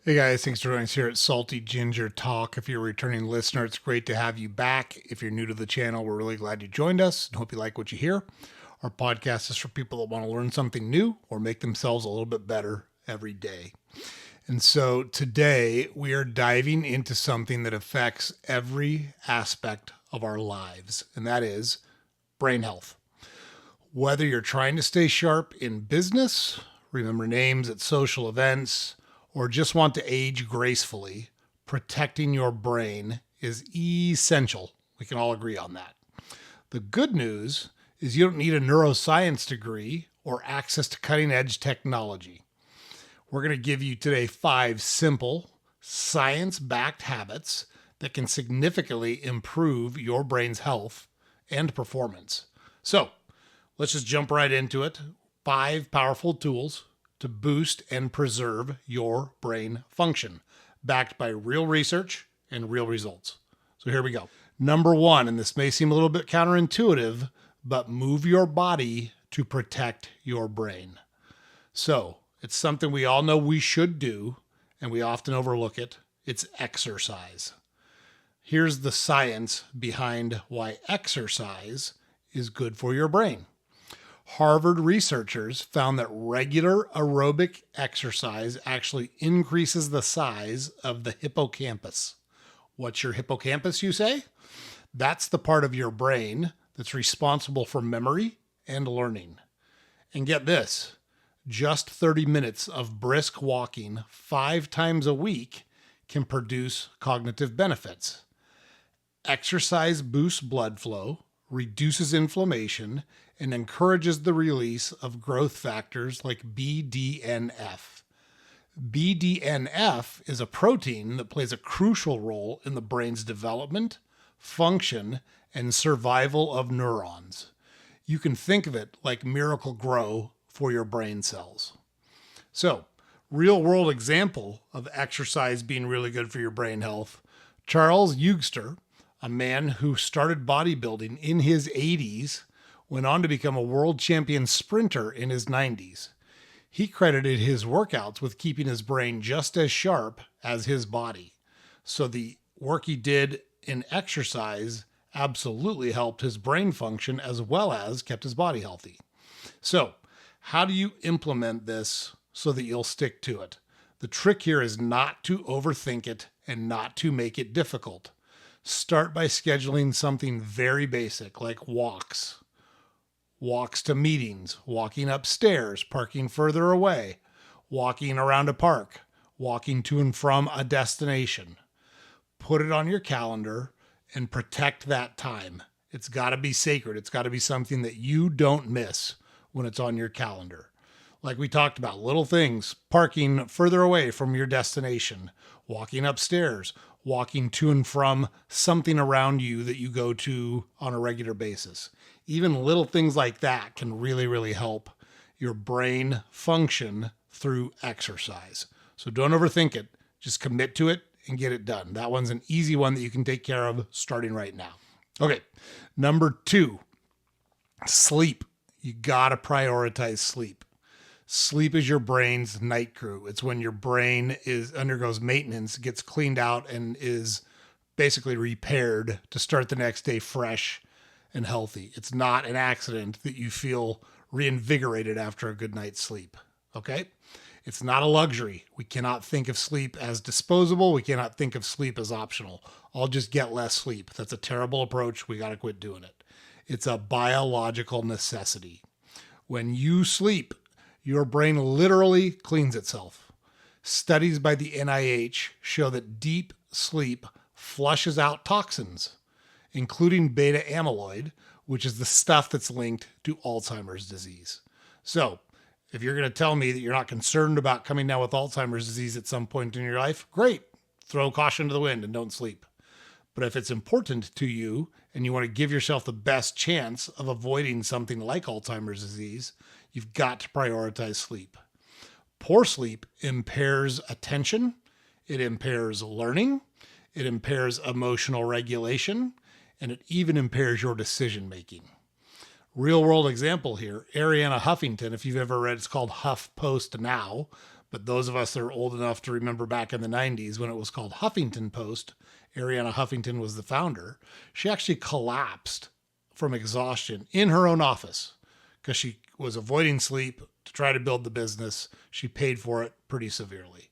Hey guys, thanks for joining us here at Salty Ginger Talk. If you're a returning listener, it's great to have you back. If you're new to the channel, we're really glad you joined us and hope you like what you hear. Our podcast is for people that want to learn something new or make themselves a little bit better every day. And so today we are diving into something that affects every aspect of our lives, and that is brain health. Whether you're trying to stay sharp in business, remember names at social events, or just want to age gracefully, protecting your brain is essential. We can all agree on that. The good news is you don't need a neuroscience degree or access to cutting edge technology. We're going to give you today 5 simple, science backed habits that can significantly improve your brain's health and performance. So let's just jump right into it. 5 powerful tools to boost and preserve your brain function, backed by real research and real results. So here we go. Number 1, and this may seem a little bit counterintuitive, but move your body to protect your brain. So it's something we all know we should do, and we often overlook it. It's exercise. Here's the science behind why exercise is good for your brain. Harvard researchers found that regular aerobic exercise actually increases the size of the hippocampus. What's your hippocampus, you say? That's the part of your brain that's responsible for memory and learning. And get this, just 30 minutes of brisk walking 5 times a week can produce cognitive benefits. Exercise boosts blood flow, reduces inflammation, and encourages the release of growth factors like BDNF. BDNF is a protein that plays a crucial role in the brain's development, function, and survival of neurons. You can think of it like Miracle-Gro for your brain cells. So, real world example of exercise being really good for your brain health. Charles Eugster, a man who started bodybuilding in his 80s, went on to become a world champion sprinter in his 90s. He credited his workouts with keeping his brain just as sharp as his body. So the work he did in exercise absolutely helped his brain function as well as kept his body healthy. So, how do you implement this so that you'll stick to it? The trick here is not to overthink it and not to make it difficult. Start by scheduling something very basic like walks to meetings, walking upstairs, parking further away, walking around a park, walking to and from a destination. Put it on your calendar and protect that time. It's got to be sacred. It's got to be something that you don't miss when it's on your calendar. Like we talked about, little things, parking further away from your destination, walking upstairs, walking to and from something around you that you go to on a regular basis. Even little things like that can really, really help your brain function through exercise. So don't overthink it. Just commit to it and get it done. That one's an easy one that you can take care of starting right now. Okay, number 2, sleep. You gotta prioritize sleep. Sleep is your brain's night crew. It's when your brain undergoes maintenance, gets cleaned out, and is basically repaired to start the next day fresh and healthy. It's not an accident that you feel reinvigorated after a good night's sleep. Okay? It's not a luxury. We cannot think of sleep as disposable. We cannot think of sleep as optional. I'll just get less sleep. That's a terrible approach. We got to quit doing it. It's a biological necessity. When you sleep, your brain literally cleans itself. Studies by the NIH show that deep sleep flushes out toxins, including beta amyloid, which is the stuff that's linked to Alzheimer's disease. So, if you're going to tell me that you're not concerned about coming down with Alzheimer's disease at some point in your life, great. Throw caution to the wind and don't sleep. But if it's important to you and you want to give yourself the best chance of avoiding something like Alzheimer's disease, you've got to prioritize sleep. Poor sleep impairs attention, it impairs learning, it impairs emotional regulation, and it even impairs your decision making. Real world example here, Arianna Huffington, if you've ever read, it's called HuffPost Now, But those of us that are old enough to remember back in the 90s when it was called Huffington Post, Ariana Huffington was the founder. She actually collapsed from exhaustion in her own office because she was avoiding sleep to try to build the business. She paid for it pretty severely.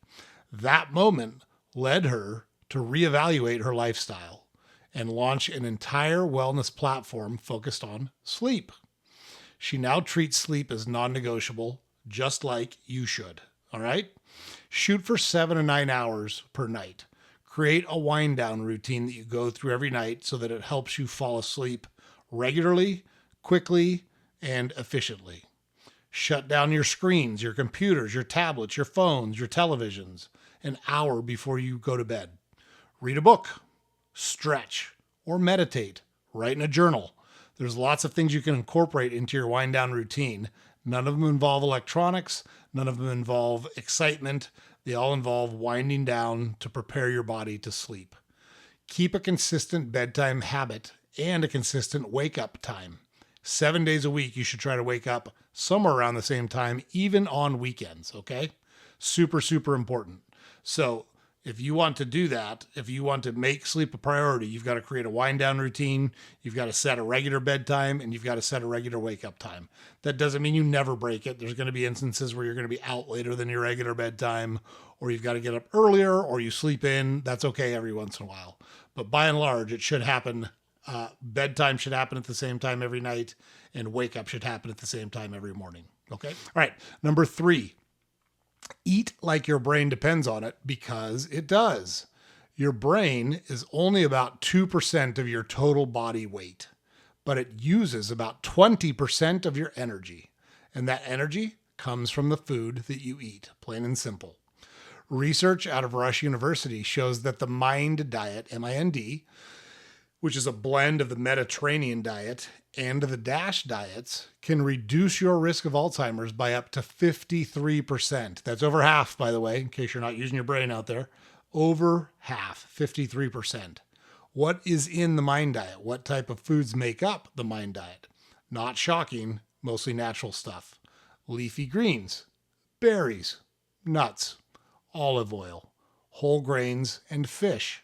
That moment led her to reevaluate her lifestyle and launch an entire wellness platform focused on sleep. She now treats sleep as non-negotiable, just like you should. All right? Shoot for 7 to 9 hours per night. Create a wind down routine that you go through every night so that it helps you fall asleep regularly, quickly, and efficiently. Shut down your screens, your computers, your tablets, your phones, your televisions an hour before you go to bed. Read a book, stretch, or meditate. Write in a journal. There's lots of things you can incorporate into your wind down routine. None of them involve electronics. None of them involve excitement. They all involve winding down to prepare your body to sleep. Keep a consistent bedtime habit and a consistent wake up time. 7 days a week, you should try to wake up somewhere around the same time, even on weekends, okay? Super, super important. So if you want to do that, if you want to make sleep a priority, you've got to create a wind down routine, you've got to set a regular bedtime, and you've got to set a regular wake up time. That doesn't mean you never break it. There's going to be instances where you're going to be out later than your regular bedtime, or you've got to get up earlier, or you sleep in. That's okay every once in a while. But by and large, it should happen. Bedtime should happen at the same time every night, and wake up should happen at the same time every morning. Okay? All right. Number 3. Eat like your brain depends on it, because it does. Your brain is only about 2% of your total body weight, but it uses about 20% of your energy. And that energy comes from the food that you eat, plain and simple. Research out of Rush University shows that the MIND diet, MIND, which is a blend of the Mediterranean diet and the DASH diets, can reduce your risk of Alzheimer's by up to 53%. That's over half, by the way, in case you're not using your brain out there. Over half, 53%. What is in the MIND diet? What type of foods make up the MIND diet? Not shocking, mostly natural stuff. Leafy greens, berries, nuts, olive oil, whole grains, and fish,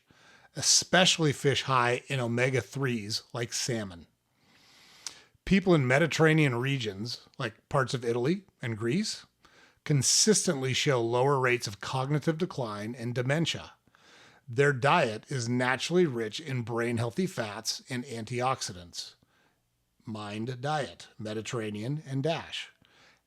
especially fish high in omega-3s like salmon. People in Mediterranean regions, like parts of Italy and Greece, consistently show lower rates of cognitive decline and dementia. Their diet is naturally rich in brain-healthy fats and antioxidants. MIND diet, Mediterranean and DASH.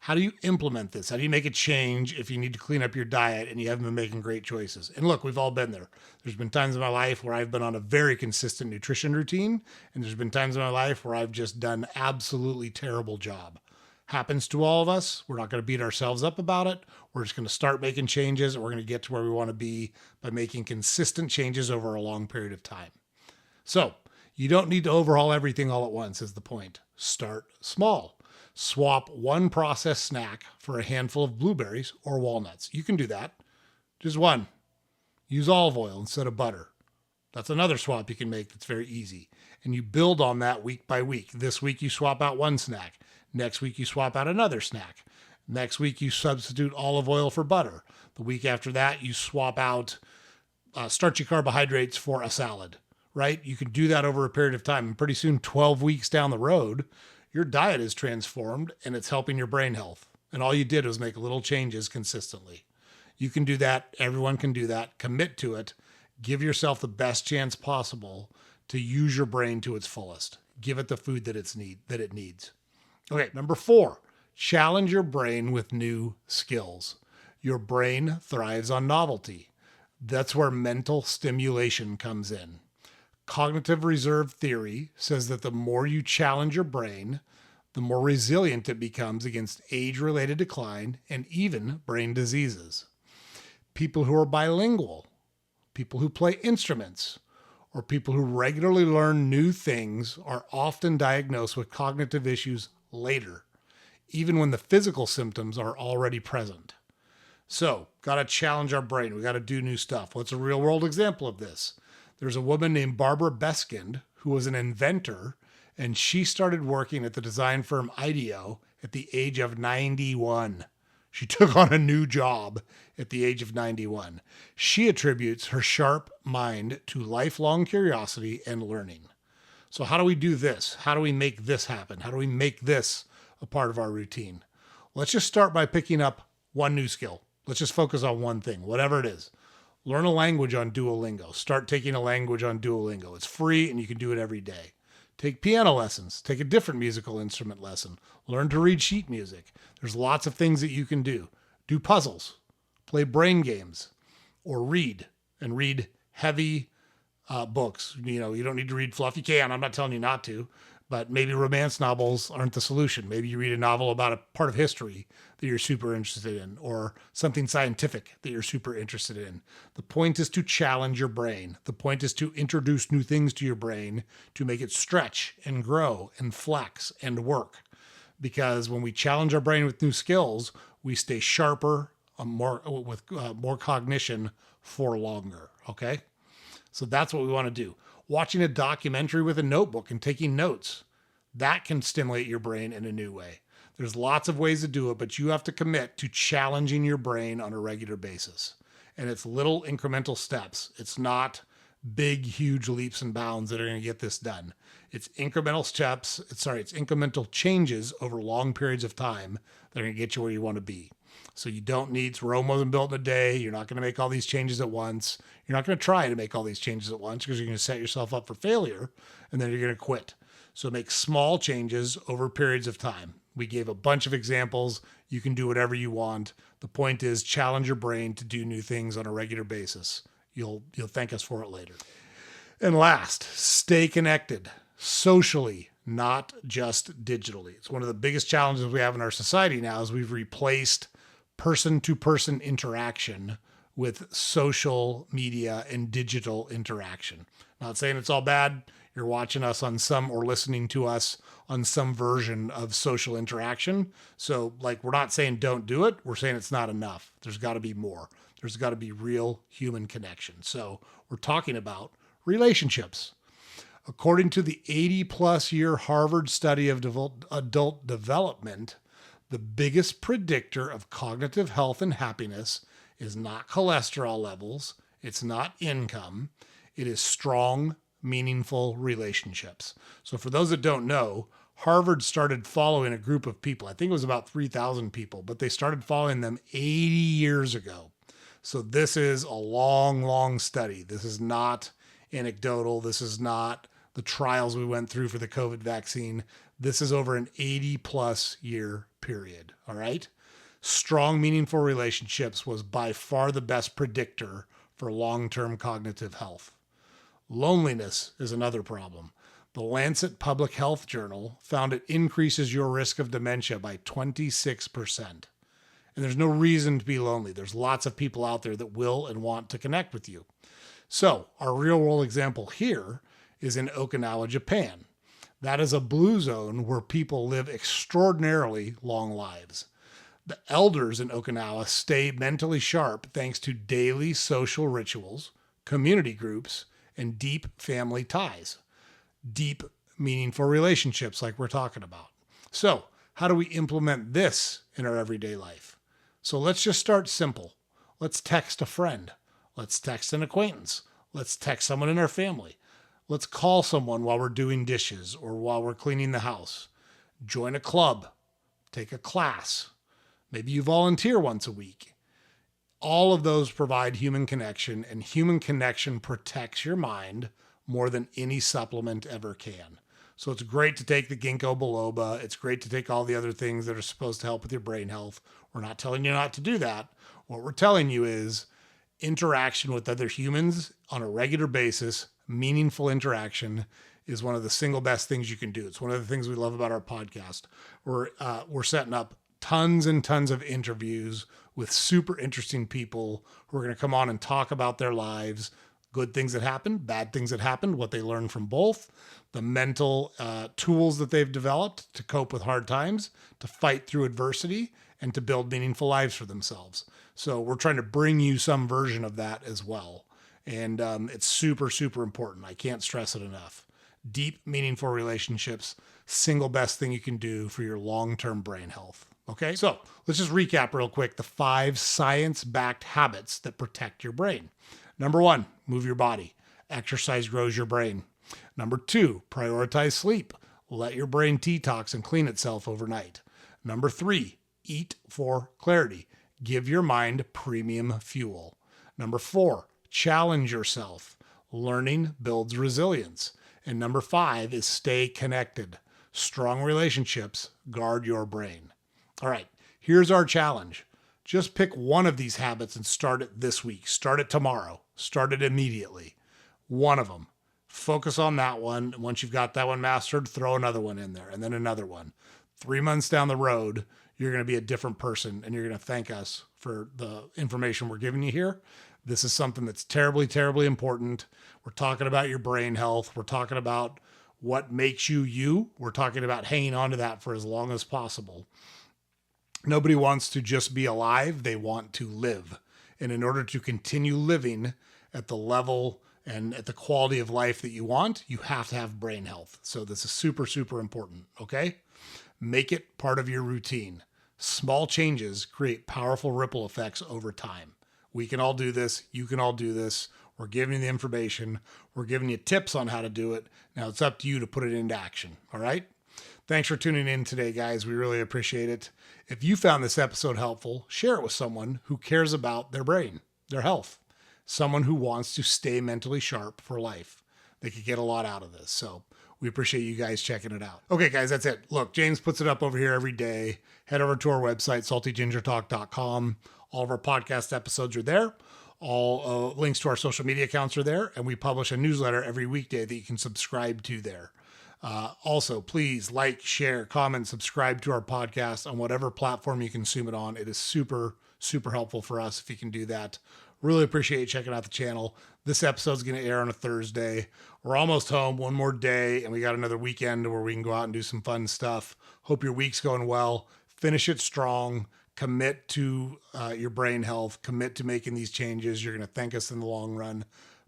How do you implement this? How do you make a change if you need to clean up your diet and you haven't been making great choices? And look, we've all been there. There's been times in my life where I've been on a very consistent nutrition routine, and there's been times in my life where I've just done absolutely terrible job. Happens to all of us. We're not going to beat ourselves up about it. We're just going to start making changes, and we're going to get to where we want to be by making consistent changes over a long period of time. So you don't need to overhaul everything all at once is the point. Start small. Swap one processed snack for a handful of blueberries or walnuts. You can do that. Just one. Use olive oil instead of butter. That's another swap you can make that's very easy. And you build on that week by week. This week you swap out one snack. Next week you swap out another snack. Next week you substitute olive oil for butter. The week after that you swap out starchy carbohydrates for a salad, right? You can do that over a period of time. And pretty soon, 12 weeks down the road, your diet is transformed and it's helping your brain health. And all you did was make little changes consistently. You can do that. Everyone can do that. Commit to it. Give yourself the best chance possible to use your brain to its fullest. Give it the food that it needs. Okay, number 4, challenge your brain with new skills. Your brain thrives on novelty. That's where mental stimulation comes in. Cognitive reserve theory says that the more you challenge your brain, the more resilient it becomes against age-related decline and even brain diseases. People who are bilingual, people who play instruments, or people who regularly learn new things are often diagnosed with cognitive issues later, even when the physical symptoms are already present. So, got to challenge our brain. We got to do new stuff. What's a real-world example of this? There's a woman named Barbara Beskind who was an inventor, and she started working at the design firm IDEO at the age of 91. She took on a new job at the age of 91. She attributes her sharp mind to lifelong curiosity and learning. So, how do we do this? How do we make this happen? How do we make this a part of our routine? Let's just start by picking up one new skill. Let's just focus on one thing, whatever it is. Learn a language on Duolingo. Start taking a language on Duolingo. It's free and you can do it every day. Take piano lessons. Take a different musical instrument lesson. Learn to read sheet music. There's lots of things that you can do. Do puzzles. Play brain games. Or read. And read heavy books. You know, you don't need to read fluff. You can. I'm not telling you not to. But maybe romance novels aren't the solution. Maybe you read a novel about a part of history that you're super interested in, or something scientific that you're super interested in. The point is to challenge your brain. The point is to introduce new things to your brain to make it stretch and grow and flex and work. Because when we challenge our brain with new skills, we stay sharper, with more cognition for longer. Okay? So that's what we want to do. Watching a documentary with a notebook and taking notes, that can stimulate your brain in a new way. There's lots of ways to do it, but you have to commit to challenging your brain on a regular basis. And it's little incremental steps. It's not big, huge leaps and bounds that are going to get this done. It's incremental steps. It's incremental changes over long periods of time that are going to get you where you want to be. So you don't need, Rome wasn't built in a day. You're not going to make all these changes at once. You're not going to try to make all these changes at once because you're going to set yourself up for failure and then you're going to quit. So make small changes over periods of time. We gave a bunch of examples. You can do whatever you want. The point is challenge your brain to do new things on a regular basis. You'll thank us for it later. And last, stay connected socially, not just digitally. It's one of the biggest challenges we have in our society now is we've replaced person-to-person interaction with social media and digital interaction. Not saying it's all bad. You're watching us on some or listening to us on some version of social interaction. So, we're not saying don't do it. We're saying it's not enough. There's got to be more. There's got to be real human connection. So, we're talking about relationships. According to the 80-plus year Harvard study of adult development, the biggest predictor of cognitive health and happiness is not cholesterol levels, it's not income, it is strong, meaningful relationships. So for those that don't know, Harvard started following a group of people. I think it was about 3,000 people, but they started following them 80 years ago. So this is a long, long study. This is not anecdotal. This is not the trials we went through for the COVID vaccine. This is over an 80-plus year period, all right? Strong, meaningful relationships was by far the best predictor for long-term cognitive health. Loneliness is another problem. The Lancet Public Health Journal found it increases your risk of dementia by 26%. And there's no reason to be lonely. There's lots of people out there that will and want to connect with you. So our real-world example here is in Okinawa, Japan. That is a blue zone where people live extraordinarily long lives. The elders in Okinawa stay mentally sharp thanks to daily social rituals, community groups, and deep family ties. Deep, meaningful relationships like we're talking about. So, how do we implement this in our everyday life? So let's just start simple. Let's text a friend. Let's text an acquaintance. Let's text someone in our family. Let's call someone while we're doing dishes or while we're cleaning the house. Join a club. Take a class. Maybe you volunteer once a week. All of those provide human connection, and human connection protects your mind more than any supplement ever can. So it's great to take the ginkgo biloba. It's great to take all the other things that are supposed to help with your brain health. We're not telling you not to do that. What we're telling you is interaction with other humans on a regular basis, meaningful interaction, is one of the single best things you can do. It's one of the things we love about our podcast. We're setting up tons and tons of interviews with super interesting people who are going to come on and talk about their lives, good things that happened, bad things that happened, what they learned from both, the mental tools that they've developed to cope with hard times, to fight through adversity, and to build meaningful lives for themselves. So we're trying to bring you some version of that as well. And it's super, super important. I can't stress it enough. Deep, meaningful relationships, single best thing you can do for your long-term brain health. Okay, so let's just recap real quick the 5 science-backed habits that protect your brain. Number 1, move your body. Exercise grows your brain. Number 2, prioritize sleep. Let your brain detox and clean itself overnight. Number 3, eat for clarity. Give your mind premium fuel. Number 4, challenge yourself. Learning builds resilience. And number 5 is stay connected. Strong relationships guard your brain. All right, here's our challenge. Just pick one of these habits and start it this week. Start it tomorrow. Start it immediately. One of them. Focus on that one. Once you've got that one mastered, throw another one in there and then another one. 3 months down the road, you're going to be a different person and you're going to thank us for the information we're giving you here. This is something that's terribly, terribly important. We're talking about your brain health. We're talking about what makes you you. We're talking about hanging on to that for as long as possible. Nobody wants to just be alive. They want to live. And in order to continue living at the level and at the quality of life that you want, you have to have brain health. So this is super, super important. Okay. Make it part of your routine. Small changes create powerful ripple effects over time. We can all do this. You can all do this. We're giving you the information. We're giving you tips on how to do it. Now it's up to you to put it into action. All right. Thanks for tuning in today, guys. We really appreciate it. If you found this episode helpful, share it with someone who cares about their brain, their health, someone who wants to stay mentally sharp for life. They could get a lot out of this. So we appreciate you guys checking it out. Okay, guys, that's it. Look, James puts it up over here every day. Head over to our website, saltygingertalk.com. All of our podcast episodes are there. All links to our social media accounts are there. And we publish a newsletter every weekday that you can subscribe to there. Also, please like, share, comment, subscribe to our podcast on whatever platform you consume it on. It is super, super helpful for us if you can do that. Really appreciate you checking out the channel. This episode's going to air on a Thursday. We're almost home, one more day, and we got another weekend where we can go out and do some fun stuff. Hope your week's going well. Finish it strong. Commit to your brain health. Commit to making these changes. You're going to thank us in the long run.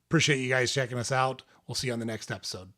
Appreciate you guys checking us out. We'll see you on the next episode.